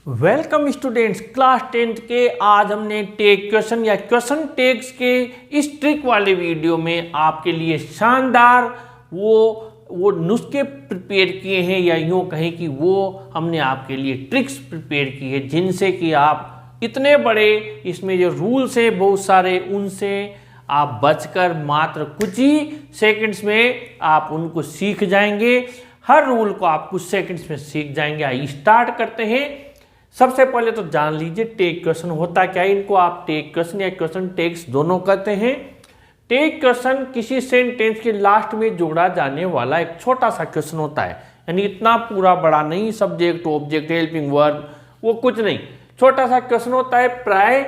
Welcome students, class 10th के आज हमने टेक क्वेश्चन या क्वेश्चन टेक्स के इस ट्रिक वाले वीडियो में आपके लिए शानदार वो नुस्खे प्रिपेयर किए हैं, या यूँ कहें कि वो हमने आपके लिए ट्रिक्स प्रिपेयर की है जिनसे कि आप इतने बड़े इसमें जो रूल्स हैं बहुत सारे, उनसे आप बचकर मात्र कुछ ही सेकंड्स में आप उनको सीख जाएंगे। हर रूल को आप कुछ सेकंड्स में सीख जाएंगे। आइए स्टार्ट करते हैं। सबसे पहले तो जान लीजिए टेक क्वेश्चन होता क्या है। इनको आप टेक क्वेश्चन या क्वेश्चन टेक्स दोनों कहते हैं। टेक क्वेश्चन किसी सेंटेंस के लास्ट में जोड़ा जाने वाला एक छोटा सा क्वेश्चन होता है, यानी इतना पूरा बड़ा नहीं, सब्जेक्ट ऑब्जेक्ट हेल्पिंग वर्ब वो कुछ नहीं, छोटा सा क्वेश्चन होता है। प्राय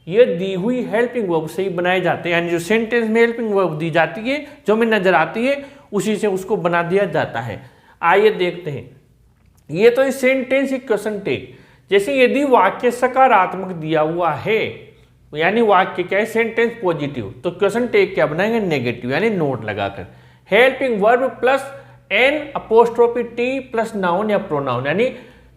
ये दी हुई हेल्पिंग वर्ब से ही बनाए जाते हैं, यानी जो सेंटेंस में हेल्पिंग वर्ब दी जाती है जो हमें नजर आती है उसी से उसको बना दिया जाता है। आइए देखते हैं। ये तो इस सेंटेंस एक क्वेश्चन टेक, जैसे यदि वाक्य सकारात्मक दिया हुआ है, यानी वाक्य क्या है, सेंटेंस पॉजिटिव, तो क्वेश्चन टेक क्या बनाएंगे, नेगेटिव, यानी नोट लगाकर। Helping verb plus N apostrophe T plus noun या प्रोनाउन, यानी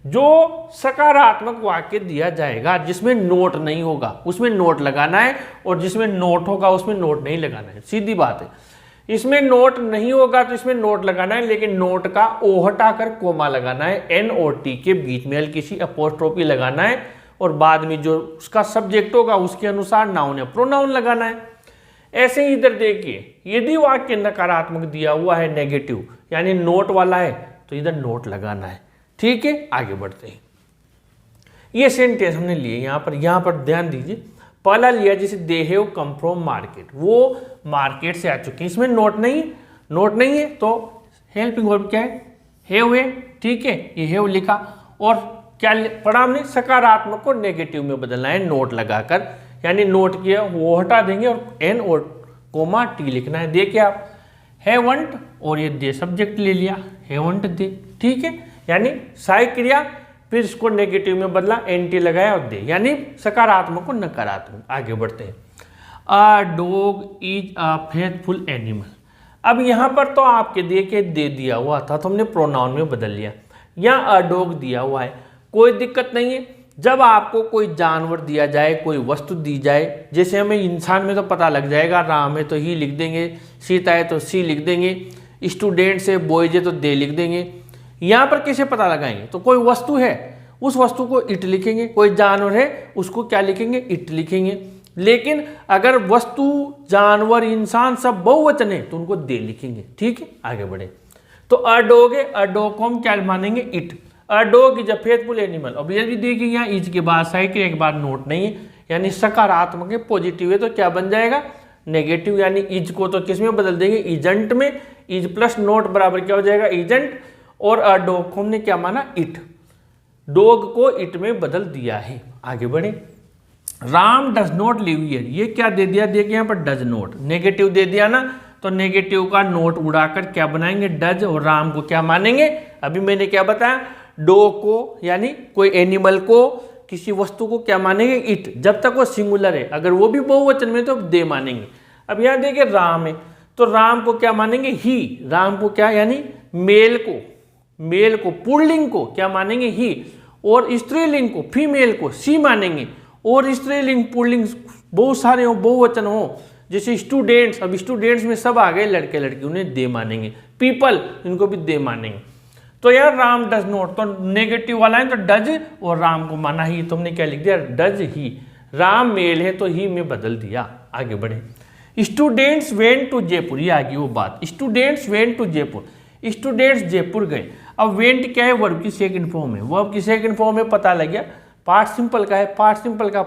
जो सकारात्मक वाक्य दिया जाएगा जिसमें नोट नहीं होगा उसमें नोट लगाना है, और जिसमें नोट होगा उसमें नोट नहीं लगाना है। सीधी बात है। इसमें नोट नहीं होगा तो इसमें नोट लगाना है, लेकिन नोट का ओ हटाकर कोमा लगाना है, एन और टी के बीच में हल्की सी अपोस्ट्रोफी लगाना है, और बाद में जो उसका सब्जेक्ट होगा उसके अनुसार नाउन या प्रोनाउन लगाना है। ऐसे ही इधर देखिए, यदि वाक्य नकारात्मक दिया हुआ है, नेगेटिव यानी नोट वाला है, तो इधर नोट लगाना है। ठीक है, आगे बढ़ते हैं। ये सेंटेंस हमने लिए यहाँ पर ध्यान दीजिए। पहला लिया जैसे they have come from market, वो मार्केट से आ चुके हैं, इसमें नोट नहीं है तो हेल्पिंग वर्ब क्या है, हैव है। ठीक है, ये हैव लिखा, और क्या पढ़ा हमने, सकारात्मक को नेगेटिव में बदलना है नोट लगाकर, यानी नोट किया वो हटा देंगे और एन और कोमा टी लिखना है। देखिए आप हैवंट, और ये दे सब्जेक्ट ले लिया, हैवंट दे। ठीक है, यानी सहायक क्रिया, फिर इसको नेगेटिव में बदला, एंटी लगाया और दे, यानी सकारात्मक और नकारात्मक। आगे बढ़ते हैं। A dog is a faithful animal. अब यहाँ पर तो आपके देखिए दे दिया हुआ था तो हमने प्रोनाउन में बदल लिया। यहाँ अ डॉग दिया हुआ है, कोई दिक्कत नहीं है। जब आपको कोई जानवर दिया जाए, कोई वस्तु दी जाए, जैसे हमें इंसान में तो पता लग जाएगा, राम है तो ही लिख देंगे, सीता है तो सी लिख देंगे, स्टूडेंट्स है बॉयज है तो दे लिख देंगे। यहाँ पर कैसे पता लगाएंगे, तो कोई वस्तु है उस वस्तु को इट लिखेंगे, कोई जानवर है उसको क्या लिखेंगे, इट लिखेंगे। लेकिन अगर वस्तु जानवर इंसान सब बहुवचन है तो उनको दे लिखेंगे। ठीक है, आगे बढ़े। तो अ डॉग है, अ डॉग को हम क्या मानेंगे, it. A dog is a faithful animal. अब ये भी देखिए यहाँ इज के बाद साइकिल के बाद नोट नहीं है, यानी सकारात्मक है, पॉजिटिव है, तो क्या बन जाएगा, नेगेटिव, यानी इज को तो किस में बदल देंगे, इजंट में। इज प्लस नोट बराबर क्या हो जाएगा, इजंट, और अ डॉग को हमने क्या माना, इट। डॉग को इट में बदल दिया है। आगे बढ़े। Ram does not live here, ये क्या दे दिया, देखिए यहाँ पर डज नॉट, नेगेटिव दे दिया ना, तो नेगेटिव का नोट उड़ाकर क्या बनाएंगे, डज, और राम को क्या मानेंगे। अभी मैंने क्या बताया, डॉग को यानी कोई एनिमल को, किसी वस्तु को क्या मानेंगे, इट, जब तक वो सिंगुलर है। अगर वो भी बहुवचन में तो दे मानेंगे। अब यहाँ देखिए राम है तो राम को क्या मानेंगे, ही। राम को क्या, यानी मेल को पुल्लिंग को क्या मानेंगे, ही, और स्त्रीलिंग को, फीमेल को सी मानेंगे, और स्त्रीलिंग पुल्लिंग बहुत सारे हो, बहुवचन हो, जैसे स्टूडेंट्स, अब स्टूडेंट्स में सब आ गए, लड़के लड़की, उन्हें दे मानेंगे। पीपल, इनको भी दे मानेंगे। तो यार राम डज नॉट, तो नेगेटिव वाला है तो डज, और राम को माना ही, तुमने क्या लिख दिया, डज ही। राम मेल है तो ही में बदल दिया। आगे बढ़े। स्टूडेंट्स वेंट टू जयपुर, ये आ गई वो बात, students went to Jaipur, students Jaipur गए। अब वेंट क्या है, वर्ब की सेकंड फॉर्म है, वर्ब की सेकंड फॉर्म में पता लग गया। पार्ट सिंपल का है, पार्ट सिंपल का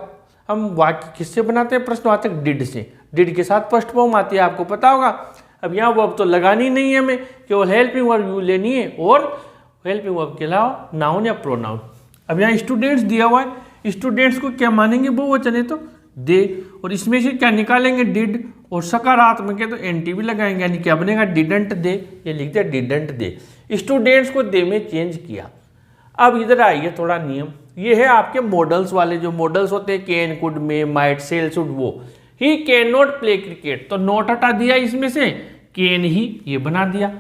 हम वाक्य किससे बनाते हैं, प्रश्नवाचक डिड से, डिड के साथ फर्स्ट फॉर्म आती है, आपको पता होगा। अब यहाँ वर्ब तो लगानी नहीं है हमें, केवल हेल्पिंग वर्ब यू लेनी है, और हेल्पिंग वर्ब के अलावा नाउन या प्रोनाउन। अब यहाँ स्टूडेंट्स दिया हुआ है, स्टूडेंट्स को क्या मानेंगे, बहुवचन है तो दे, और इसमें से क्या निकालेंगे, डिड, और सकारात्मक है तो एनटी भी लगाएंगे, यानी क्या बनेगा, डिडंट दे, ये लिख दिया डिडंट दे। स्टूडेंट्स को दे में चेंज किया। अब इधर आइए थोड़ा नियम, ये है आपके मॉडल्स वाले, जो मॉडल्स होते हैं can, could, may, might, shall, should, वो। He can not play cricket, तो नॉट हटा दिया इसमें से, कैन ही ये बना दिया।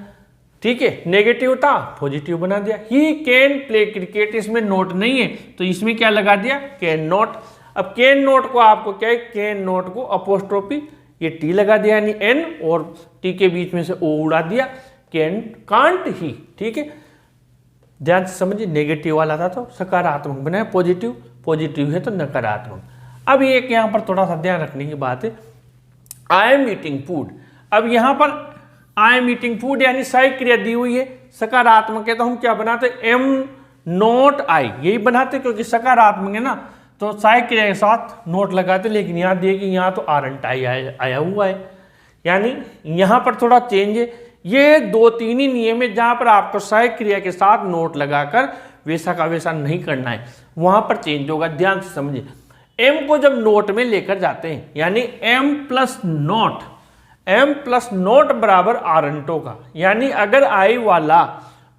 ठीक है, नेगेटिव था पॉजिटिव बना दिया। ही कैन प्ले क्रिकेट, इसमें नोट नहीं है तो इसमें क्या लगा दिया, कैन नॉट। अब कैन नॉट को आपको क्या है, कैन नॉट को अपोस्ट्रोफी ये टी लगा दिया यानी एन और टी के बीच में से ओ उड़ा दिया, कैन कांट ही। ठीक है, ध्यान से समझिए, नेगेटिव वाला था तो सकारात्मक बनाया, पॉजिटिव पॉजिटिव है तो नकारात्मक। अब एक यहाँ पर थोड़ा सा ध्यान रखने की बात है, आई एम ईटिंग फूड। अब यहाँ पर आई एम ईटिंग फूड यानी सहायक क्रिया दी हुई है, सकारात्मक है तो हम क्या बनाते, एम नॉट आई, यही बनाते क्योंकि सकारात्मक है ना तो सहायक क्रिया के साथ नोट लगाते। लेकिन यहाँ देखिए यहाँ तो आरंट आई आया हुआ है, यानी यहाँ पर थोड़ा चेंज है। ये 2-3 ही नियम है जहाँ पर आपको सहायक क्रिया के साथ नोट लगाकर वैसा का वैसा नहीं करना है, वहाँ पर चेंज होगा। ध्यान से समझिए, एम को जब नोट में लेकर जाते हैं यानी एम प्लस नोट बराबर आरंटो का, यानी अगर आई वाला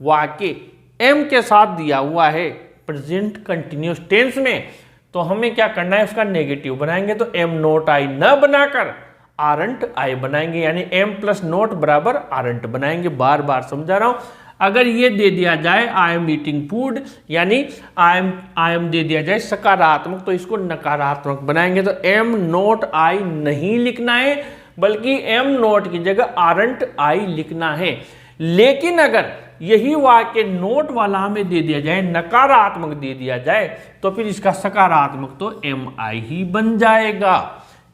वाक्य एम के साथ दिया हुआ है प्रेजेंट कंटिन्यूअस टेंस में तो हमें क्या करना है, उसका नेगेटिव बनाएंगे। तो एम नोट आई न बनाकर आरंट आई बनाएंगे, यानी एम प्लस नोट बराबर आरंट बनाएंगे। बार बार समझा रहा हूं, अगर ये दे दिया जाए आई एम ईटिंग फूड यानी आई एम दे दिया जाए सकारात्मक तो इसको नकारात्मक बनाएंगे। तो एम नोट आई नहीं लिखना है बल्कि एम नोट की जगह आरंट आई लिखना है। लेकिन अगर यही वाक्य नोट वाला हमें दे दिया जाए, नकारात्मक दे दिया जाए तो फिर इसका सकारात्मक तो एम आई ही बन जाएगा।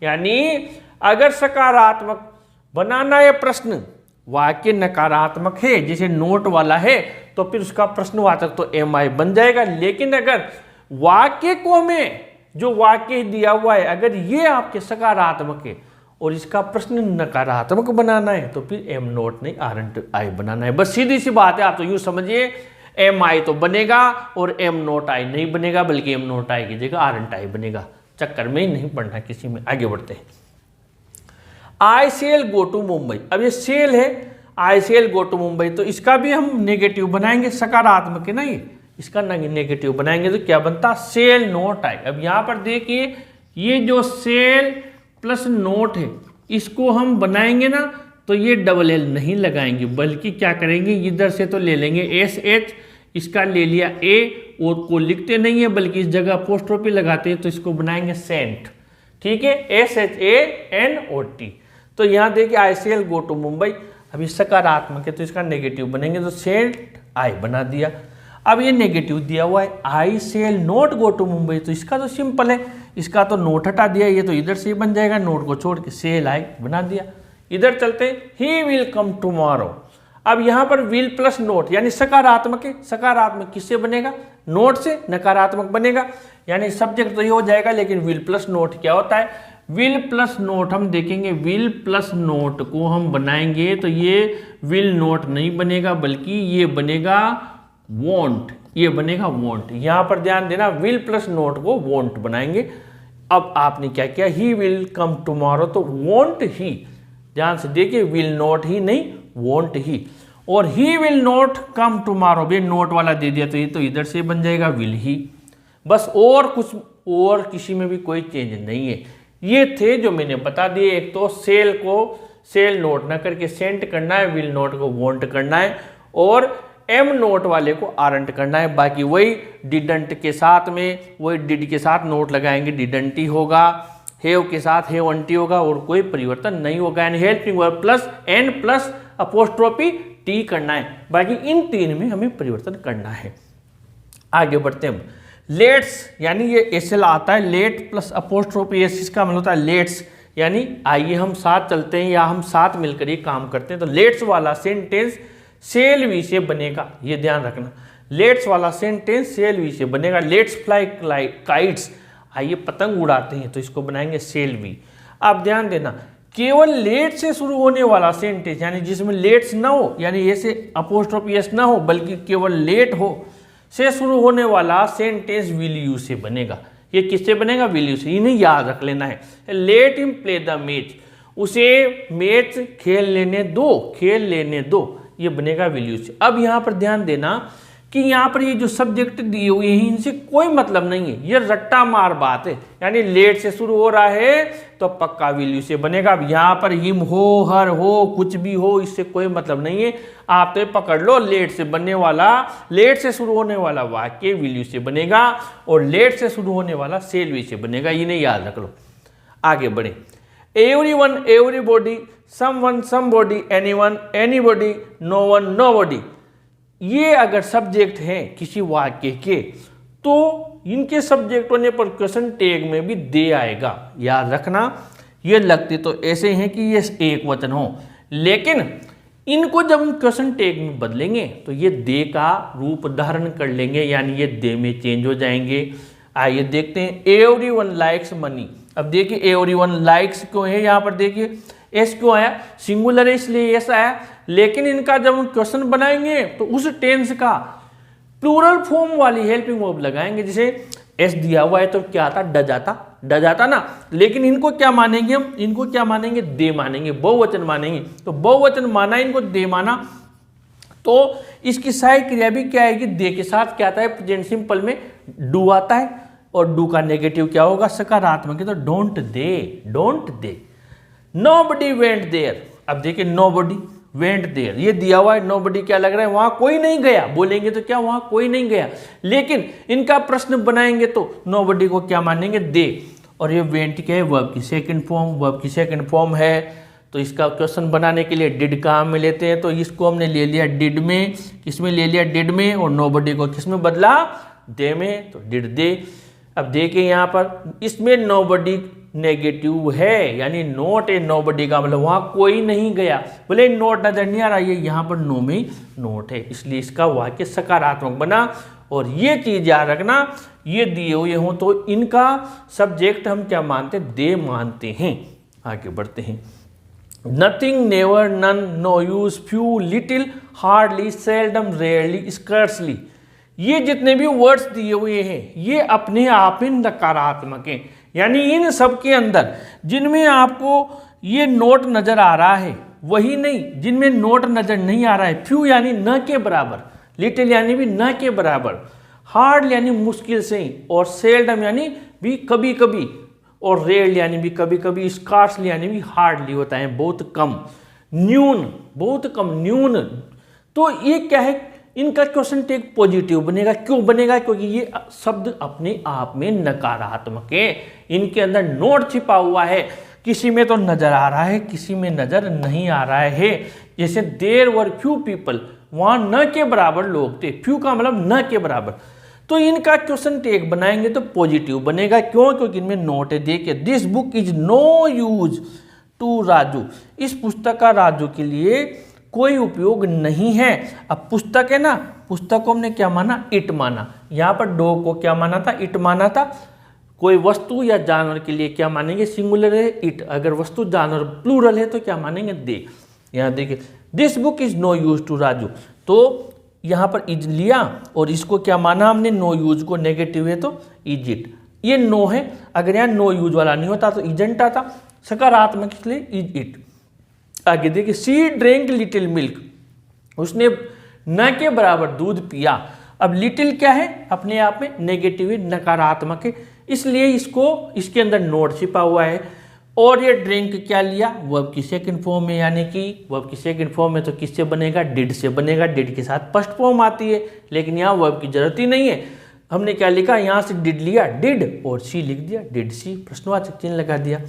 यानी अगर सकारात्मक बनाना है प्रश्न, वाक्य नकारात्मक है जैसे नोट वाला है तो फिर उसका प्रश्नवाचक तो एम आई बन जाएगा। लेकिन अगर वाक्य को हमें जो वाक्य दिया हुआ है अगर ये आपके सकारात्मक है और इसका प्रश्न नकारात्मक बनाना है तो फिर एम नोट नहीं आरंट आई बनाना है। बस सीधी सी बात है, आप तो यूं समझिए एम आई तो बनेगा और एम नोट आई नहीं बनेगा बल्कि एम नोट आई की जगह आरंट आई बनेगा। चक्कर में ही नहीं पड़ना किसी में। आगे बढ़ते हैं, आई सेल गो टू मुंबई। अब ये सेल है, I shall go to Mumbai तो इसका भी हम नेगेटिव बनाएंगे, सकारात्मक है ना ये, इसका नेगेटिव बनाएंगे तो क्या बनता, सेल नोट आई। अब यहाँ पर देखिए ये जो सेल प्लस नोट है इसको हम बनाएंगे ना तो ये डबल एल नहीं लगाएंगे बल्कि क्या करेंगे, इधर से तो ले लेंगे एस एच, इसका ले लिया ए और को लिखते नहीं है बल्कि इस जगह अपोस्ट्रोफी लगाते हैं तो इसको बनाएंगे सेंट। ठीक है, S H A N O T. तो यहाँ देखिए I shall go to Mumbai, अभी सकारात्मक है तो इसका नेगेटिव बनेंगे तो सेंट आई बना दिया। अब ये नेगेटिव दिया हुआ है I shall not go to Mumbai तो इसका तो सिंपल है, इसका तो नोट हटा दिया, ये तो इधर से ही बन जाएगा, नोट को छोड़ के सेल आई बना दिया। इधर चलते ही विल कम टुमारो। अब यहाँ पर विल प्लस नोट यानी सकारात्मक है, सकारात्मक किससे बनेगा, नोट से, नकारात्मक बनेगा यानी सब्जेक्ट तो ये हो जाएगा। लेकिन विल प्लस नोट क्या होता है, विल प्लस नोट हम देखेंगे, विल प्लस नोट को हम बनाएंगे तो ये विल नोट नहीं बनेगा बल्कि ये बनेगा वॉन्ट, ये बनेगा वॉन्ट। यहां पर ध्यान देना, विल प्लस नोट को वॉन्ट बनाएंगे। अब आपने क्या किया, ही विल कम टुमारो तो वॉन्ट ही, ध्यान से देखिए विल नॉट ही नहीं वॉन्ट ही, और he will not come tomorrow भी नोट वाला दे दिया तो ये तो इधर से बन जाएगा विल ही। बस और कुछ और किसी में भी कोई चेंज नहीं है। ये थे जो मैंने बता दिए, एक तो सेल को सेल नोट ना करके सेंट करना है, विल नोट को वॉन्ट करना है और एम नोट वाले को आरंट करना है। बाकी वही डिडंट के साथ में, वही डिड के साथ नोट लगाएंगे, डिडंट ही होगा, हेव के साथ हेव अंटी होगा और कोई परिवर्तन नहीं होगा। यानी helping verb plus N plus apostrophe T करना है, बाकी इन तीन में हमें परिवर्तन करना है। आगे बढ़ते हैं, लेट्स यानी ये एसएल आता है, लेट प्लस अपोस्ट्रोफी एस, इसका मतलब होता है लेट्स, यानी आइए हम साथ चलते हैं या हम साथ मिलकर ये काम करते हैं। तो लेट्स वाला सेंटेंस सेल वी से बनेगा, ये ध्यान रखना, लेट्स वाला सेंटेंस सेल वी से बनेगा। लेट्स फ्लाई काइट्स, आइए पतंग उड़ाते हैं तो इसको बनाएंगे सेल वी। आप ध्यान देना, केवल लेट से शुरू होने वाला सेंटेंस यानी जिसमें लेट्स ना हो, यानी ऐसे अपोस्ट्रोफी एस ना हो बल्कि केवल लेट हो से शुरू होने वाला सेंटेंस विल यू से बनेगा। ये किससे बनेगा, विल यू से, इन्हें याद रख लेना है। Let him play the match, उसे मैच खेल लेने दो, खेल लेने दो, ये बनेगा विल यू से। अब यहाँ पर ध्यान देना कि यहाँ पर ये जो सब्जेक्ट दिए हुए हैं इनसे कोई मतलब नहीं है, ये रट्टा मार बात है। यानी लेट से शुरू हो रहा है तो पक्का विल यू से बनेगा। अब यहाँ पर हिम हो, हर हो, कुछ भी हो, इससे कोई मतलब नहीं है। आप तो पकड़ लो, लेट से बनने वाला, लेट से शुरू होने वाला वाक्य विल यू से बनेगा और लेट से शुरू होने वाला शेल वी से बनेगा। इन्हें याद रख लो। आगे बढ़े। Everyone, everybody, someone, somebody, anyone, anybody, known, nobody. ये अगर सब्जेक्ट हैं किसी वाक्य के तो इनके सब्जेक्ट होने पर क्वेश्चन टैग में भी दे आएगा। याद रखना, ये लगते तो ऐसे हैं कि ये एक वचन हो, लेकिन इनको जब हम क्वेश्चन टैग में बदलेंगे तो ये दे का रूप धारण कर लेंगे, यानी ये दे में चेंज हो जाएंगे। आइए देखते हैं। Everyone likes money. अब देखिए एवरीवन लाइक्स क्यों है, यहाँ पर देखिए एस क्यों आया, सिंगुलर है इसलिए एस आया। लेकिन इनका जब हम क्वेश्चन बनाएंगे तो उस टेंस का प्लूरल फॉर्म वाली हेल्पिंग वर्ब लगाएंगे। जैसे एस दिया हुआ है तो क्या आता, डज आता, डज आता ना। लेकिन इनको क्या मानेंगे हम, इनको क्या मानेंगे, दे मानेंगे, बहुवचन मानेंगे। तो बहुवचन माना, इनको दे माना, तो इसकी सहायक क्रिया भी क्या आएगी, दे के साथ क्या आता है, प्रेजेंट सिंपल में डू आता है। और डू का नेगेटिव क्या होगा, सकारात्मक है, तो don't they, don't they. Nobody went there. अब देखिए नोबडी वेंट देयर, ये दिया हुआ है, नोबडी क्या लग रहा है, वहां कोई नहीं गया, बोलेंगे तो क्या वहां कोई नहीं गया। लेकिन इनका प्रश्न बनाएंगे तो नोबडी को क्या मानेंगे, दे। और ये वेंट क्या है, वर्ब की सेकंड फॉर्म, वर्ब की सेकंड फॉर्म है। तो इसका क्वेश्चन बनाने के लिए डिड कहाँ में लेते हैं, तो इसको हमने ले लिया डिड में, किसमें ले लिया, डिड में। और नोबडी को किसमें बदला, दे में, तो डिड दे। अब देखिए यहाँ पर इसमें नोबडी नेगेटिव है, यानी नोट ए नोबडी का मतलब वहां कोई नहीं गया। बोले नोट नजर नहीं आ रहा, ये यहाँ पर नो में नोट है, इसलिए इसका वाक्य सकारात्मक बना। और ये चीज याद रखना, ये दिए हुए हों तो इनका सब्जेक्ट हम क्या मानते हैं, दे मानते हैं। आगे बढ़ते हैं। Nothing, never, none, no use, few, little, hardly, seldom, rarely, scarcely. ये जितने भी वर्ड्स दिए हुए हैं ये अपने आप में नकारात्मक हैं। यानी इन सब के अंदर जिनमें आपको ये नोट नजर आ रहा है वही नहीं, जिनमें नोट नजर नहीं आ रहा है। फ्यू यानी न के बराबर, लिटिल यानी भी न के बराबर, हार्ड यानी मुश्किल से, और सेल्डम यानी भी कभी कभी, और रेयर यानी भी कभी कभी, स्कार्सली यानी भी हार्डली होता है, बहुत कम, न्यून, बहुत कम, न्यून। तो ये क्या है, इनका क्वेश्चन टैग पॉजिटिव बनेगा। क्यों बनेगा, क्योंकि ये शब्द अपने आप में नकारात्मक है, इनके अंदर नोट छिपा हुआ है। किसी में तो नजर आ रहा है, किसी में नजर नहीं आ रहा है। जैसे देयर वर फ्यू पीपल, वहां न के बराबर लोग थे, फ्यू का मतलब न के बराबर। तो इनका क्वेश्चन टैग बनाएंगे तो पॉजिटिव बनेगा। क्यों, क्योंकि इनमें नोट है। देखिए this book is no use to Raju. इस पुस्तक का राजू के लिए कोई उपयोग नहीं है। अब पुस्तक है ना, पुस्तक को हमने क्या माना, इट माना। यहाँ पर डॉग को क्या माना था, इट माना था। कोई वस्तु या जानवर के लिए क्या मानेंगे, सिंगुलर है इट। अगर वस्तु जानवर प्लूरल है तो क्या मानेंगे, दे। यहाँ देखिए this book is no use to Raju, तो यहाँ पर इज लिया और इसको क्या माना हमने, नो यूज को, नेगेटिव है तो इज इट। ये नो है, अगर यहाँ नो यूज वाला नहीं होता तो इजेंट आता, सकारात्मक इसलिए इज इट। आगे देखिए सी ड्रिंक लिटिल मिल्क, उसने न के बराबर दूध पिया। अब लिटिल क्या है, अपने आप में नेगेटिव है, नकारात्मक है, इसलिए इसको, इसके अंदर नोट छिपा हुआ है। और ये ड्रिंक क्या लिया, वर्ब की सेकंड फॉर्म में, यानी कि वर्ब की सेकंड फॉर्म में तो किससे बनेगा, डिड से बनेगा। डिड के साथ फर्स्ट फॉर्म आती है, लेकिन यहाँ वर्ब की जरूरत ही नहीं है। हमने क्या लिखा, यहाँ से डिड लिया, डिड, और सी लिख दिया, डिड सी, प्रश्नवाचक चिन्ह लगा दिया।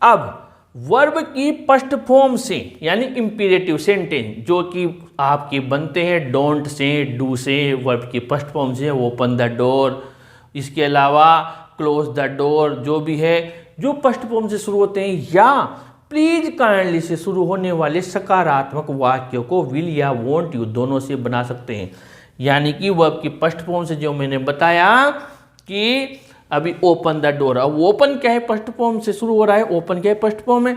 अब वर्ब की फर्स्ट फॉर्म से, यानी इंपीरेटिव सेंटेंस जो कि आपके बनते हैं डोंट से, डू से, वर्ब की फर्स्ट फॉर्म से, ओपन द डोर, इसके अलावा क्लोज द डोर, जो भी है, जो फर्स्ट फॉर्म से शुरू होते हैं, या प्लीज काइंडली से शुरू होने वाले सकारात्मक वाक्यों को विल या वॉन्ट यू दोनों से बना सकते हैं। यानी कि वर्ब की फर्स्ट फॉर्म से जो मैंने बताया कि अभी ओपन द डोर, अब ओपन क्या है, फर्स्ट फॉर्म से शुरू हो रहा है, ओपन क्या है, फर्स्ट फॉर्म है,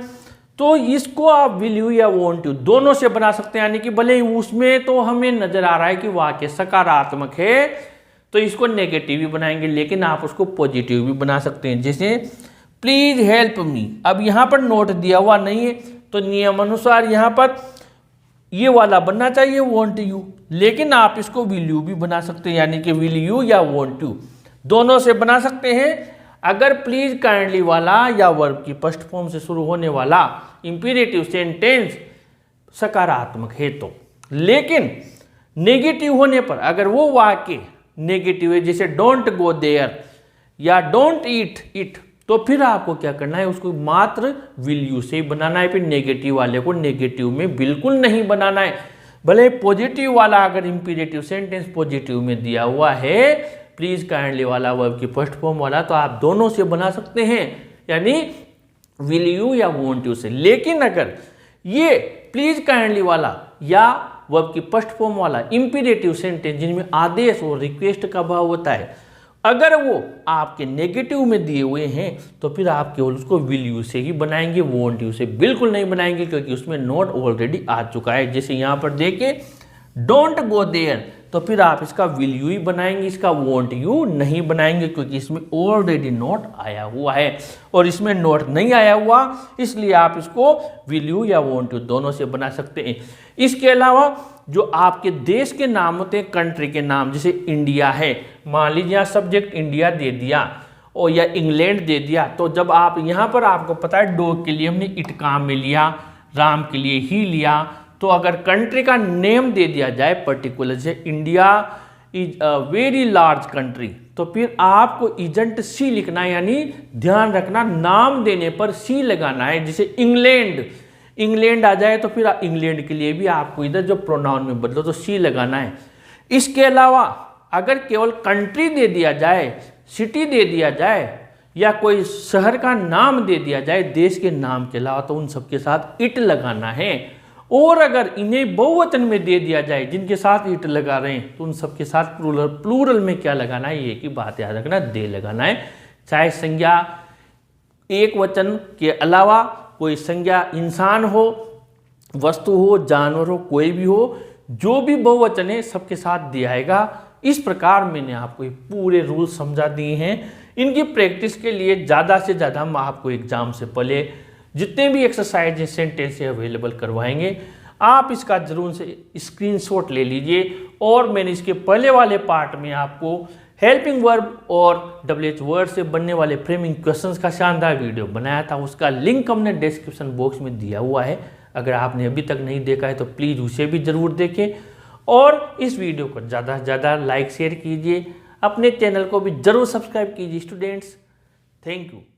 तो इसको आप विल यू या वॉन्ट यू दोनों से बना सकते हैं। यानी कि भले उसमें तो हमें नजर आ रहा है कि वाक्य सकारात्मक है तो इसको नेगेटिव भी बनाएंगे, लेकिन आप उसको पॉजिटिव भी बना सकते हैं। जैसे प्लीज हेल्प मी, अब यहाँ पर नोट दिया हुआ नहीं है तो नियम अनुसार यहाँ पर ये वाला बनना चाहिए वांट यू, लेकिन आप इसको विल यू भी बना सकते हैं, यानी कि विल यू या वांट यू दोनों से बना सकते हैं। अगर प्लीज काइंडली वाला या वर्ब की फर्स्ट फॉर्म से शुरू होने वाला इंपीरेटिव सेंटेंस सकारात्मक है तो। लेकिन नेगेटिव होने पर अगर वो वाक्य नेगेटिव है, जैसे डोंट गो देयर या डोंट ईट इट, तो फिर आपको क्या करना है, उसको मात्र विल यू से ही बनाना है। फिर नेगेटिव वाले को नेगेटिव में बिल्कुल नहीं बनाना है। भले पॉजिटिव वाला अगर इंपीरेटिव सेंटेंस पॉजिटिव में दिया हुआ है, प्लीज काइंडली वाला वर्ब की फर्स्ट फॉर्म वाला, तो आप दोनों से बना सकते हैं, यानी विल यू या वोंट यू से। लेकिन अगर ये प्लीज काइंडली वाला या वर्ब की फर्स्ट फॉर्म वाला इंपीरेटिव सेंटेंस जिनमें आदेश और रिक्वेस्ट का भाव होता है, अगर वो आपके नेगेटिव में दिए हुए हैं, तो फिर आप केवल उसको विल यू से ही बनाएंगे, वोंट यू से बिल्कुल नहीं बनाएंगे, क्योंकि उसमें नोट ऑलरेडी आ चुका है। जैसे यहाँ पर देखिए डोंट गो देयर, तो फिर आप इसका विल यू ही बनाएंगे, इसका वोंट यू नहीं बनाएंगे, क्योंकि इसमें ऑलरेडी नोट आया हुआ है। और इसमें नोट नहीं आया हुआ, इसलिए आप इसको विल यू या वोंट यू दोनों से बना सकते हैं। इसके अलावा जो आपके देश के नाम होते हैं, कंट्री के नाम, जैसे इंडिया है, मान लीजिए यहाँ सब्जेक्ट इंडिया दे दिया और या इंग्लैंड दे दिया, तो जब आप यहाँ पर आपको पता है डॉग के लिए हमने इट काम में लिया, राम के लिए ही लिया, तो अगर कंट्री का नेम दे दिया जाए पर्टिकुलर, से India is a very large country, तो फिर आपको इजेंट सी लिखना है, यानी ध्यान रखना नाम देने पर सी लगाना है। जैसे इंग्लैंड आ जाए तो फिर इंग्लैंड के लिए भी आपको इधर जो प्रोनाउन में बदलो तो सी लगाना है। इसके अलावा अगर केवल कंट्री दे दिया जाए, सिटी दे दिया जाए या कोई शहर का नाम दे दिया जाए देश के नाम के अलावा, तो उन सबके साथ इट लगाना है। और अगर इन्हें बहुवचन में दे दिया जाए जिनके साथ इट लगा रहे हैं, तो उन सबके साथ प्लूरल में क्या लगाना है, ये की बात याद रखना, दे लगाना है। चाहे संज्ञा एक वचन के अलावा कोई संज्ञा इंसान हो, वस्तु हो, जानवर हो, कोई भी हो, जो भी बहुवचन है सबके साथ दिया आएगा। इस प्रकार मैंने आपको ये पूरे रूल समझा दिए हैं। इनकी प्रैक्टिस के लिए ज़्यादा से ज़्यादा हम आपको एग्जाम से पहले जितने भी एक्सरसाइज हैं सेंटेंस से अवेलेबल करवाएंगे। आप इसका जरूर से स्क्रीनशॉट ले लीजिए। और मैंने इसके पहले वाले पार्ट में आपको हेल्पिंग वर्ब और WH वर्ड से बनने वाले फ्रेमिंग क्वेश्चंस का शानदार वीडियो बनाया था, उसका लिंक हमने डिस्क्रिप्शन बॉक्स में दिया हुआ है। अगर आपने अभी तक नहीं देखा है तो प्लीज़ उसे भी ज़रूर देखें। और इस वीडियो को ज़्यादा से ज़्यादा लाइक शेयर कीजिए, अपने चैनल को भी ज़रूर सब्सक्राइब कीजिए स्टूडेंट्स। Thank you.